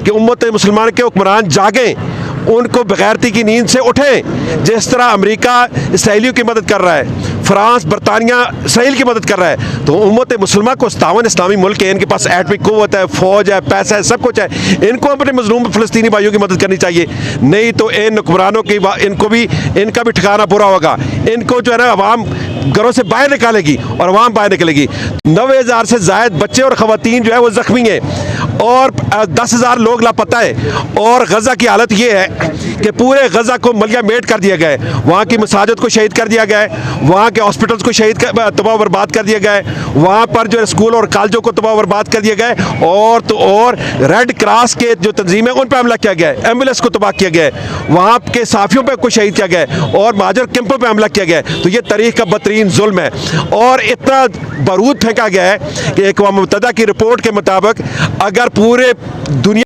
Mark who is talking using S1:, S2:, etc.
S1: कि उम्मत मुसलमान के हुक्मरान जागें, उनको बगैरती की नींद से उठें। जिस तरह अमेरिका इसराइलियों की मदद कर रहा है, फ्रांस बरतानिया इसराइल की मदद कर रहा है, तो उम्मत मुसलमान को 57 इस्लामी मुल्क है, इनके पास एटमिक क़ुव्वत है, फ़ौज है, पैसा है, सब कुछ है, इनको अपने मजलूम फ़लस्तीनी भाइयों की मदद करनी चाहिए। नहीं तो इन हुक्मरानों की इनका भी ठिकाना पूरा होगा। इनको जो है ना अवाम घरों से बाहर निकालेगी और अवाम बाहर निकलेगी। 90,000 से ज़ायद बच्चे और ख़वातीन जो है वो ज़ख्मी हैं और 10,000 लोग लापता है। और गज़ा की हालत ये है कि पूरे गज़ा को मलिया मेट कर दिया गया है। वहाँ की मसाजिद को शहीद कर दिया गया है, वहाँ के हॉस्पिटल्स को तबाह बर्बाद कर दिया गया है, वहाँ पर जो स्कूल और कॉलेजों को तबाह बर्बाद कर दिया गया है। और रेड क्रॉस के जो तंजीम है उन पर हमला किया गया है, एम्बुलेंस को तबाह किया गया है, वहाँ के साफियों पर कुछ शहीद किया गया है और महाजर कैंपों पर हमला किया गया है। तो ये तारीख का बदतरीन जुल्म है और इतना बारूद फेंका गया है कि अक़वाम मुत्तहिदा की रिपोर्ट के मुताबिक अगर पूरे दुनिया